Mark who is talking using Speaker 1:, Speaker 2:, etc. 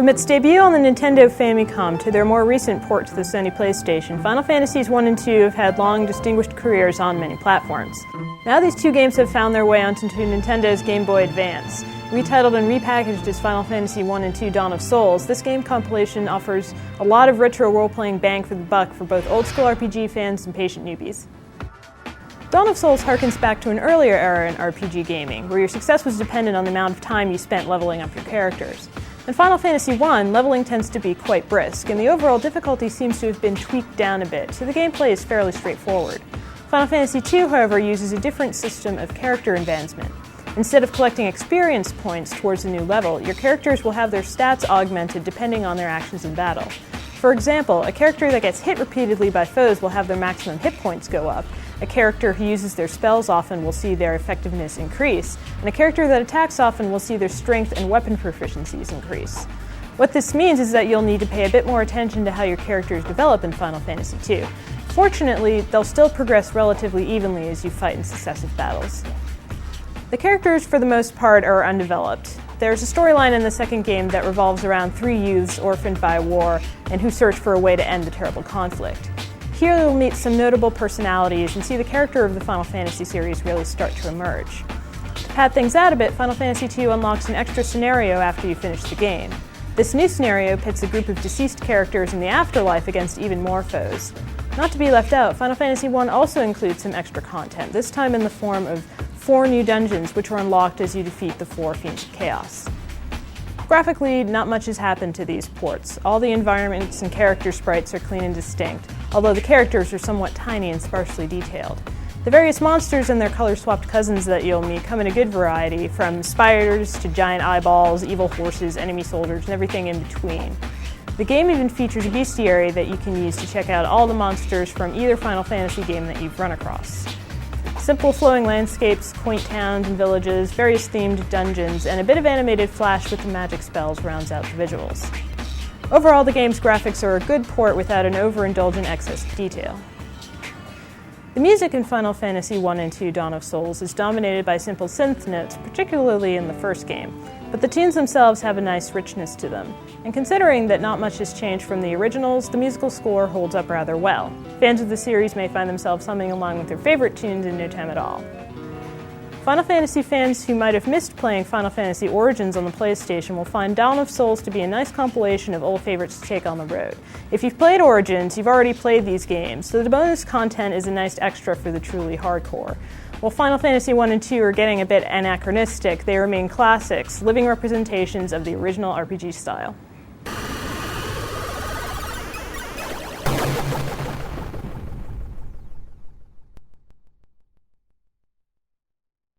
Speaker 1: From its debut on the Nintendo Famicom to their more recent port to the Sony PlayStation, Final Fantasies 1 and 2 have had long, distinguished careers on many platforms. Now these two games have found their way onto Nintendo's Game Boy Advance. Retitled and repackaged as Final Fantasy 1 and 2 Dawn of Souls, this game compilation offers a lot of retro role-playing bang for the buck for both old-school RPG fans and patient newbies. Dawn of Souls harkens back to an earlier era in RPG gaming, where your success was dependent on the amount of time you spent leveling up your characters. In Final Fantasy 1, leveling tends to be quite brisk, and the overall difficulty seems to have been tweaked down a bit, so the gameplay is fairly straightforward. Final Fantasy 2, however, uses a different system of character advancement. Instead of collecting experience points towards a new level, your characters will have their stats augmented depending on their actions in battle. For example, a character that gets hit repeatedly by foes will have their maximum hit points go up, a character who uses their spells often will see their effectiveness increase, and a character that attacks often will see their strength and weapon proficiencies increase. What this means is that you'll need to pay a bit more attention to how your characters develop in Final Fantasy 2. Fortunately, they'll still progress relatively evenly as you fight in successive battles. The characters, for the most part, are undeveloped. There's a storyline in the second game that revolves around 3 youths orphaned by war and who search for a way to end the terrible conflict. Here you'll meet some notable personalities and see the character of the Final Fantasy series really start to emerge. To pad things out a bit, Final Fantasy 2 unlocks an extra scenario after you finish the game. This new scenario pits a group of deceased characters in the afterlife against even more foes. Not to be left out, Final Fantasy 1 also includes some extra content, this time in the form of 4 new dungeons which were unlocked as you defeat the 4 Fiends of Chaos. Graphically, not much has happened to these ports. All the environments and character sprites are clean and distinct, although the characters are somewhat tiny and sparsely detailed. The various monsters and their color-swapped cousins that you'll meet come in a good variety, from spiders to giant eyeballs, evil horses, enemy soldiers, and everything in between. The game even features a bestiary that you can use to check out all the monsters from either Final Fantasy game that you've run across. Simple flowing landscapes, quaint towns and villages, various themed dungeons, and a bit of animated flash with the magic spells rounds out the visuals. Overall, the game's graphics are a good port without an overindulgent excess of detail. The music in Final Fantasy 1 and 2 Dawn of Souls is dominated by simple synth notes, particularly in the first game, but the tunes themselves have a nice richness to them. And considering that not much has changed from the originals, the musical score holds up rather well. Fans of the series may find themselves humming along with their favorite tunes in no time at all. Final Fantasy fans who might have missed playing Final Fantasy Origins on the PlayStation will find Dawn of Souls to be a nice compilation of old favorites to take on the road. If you've played Origins, you've already played these games, so the bonus content is a nice extra for the truly hardcore. While Final Fantasy 1 and 2 are getting a bit anachronistic, they remain classics, living representations of the original RPG style.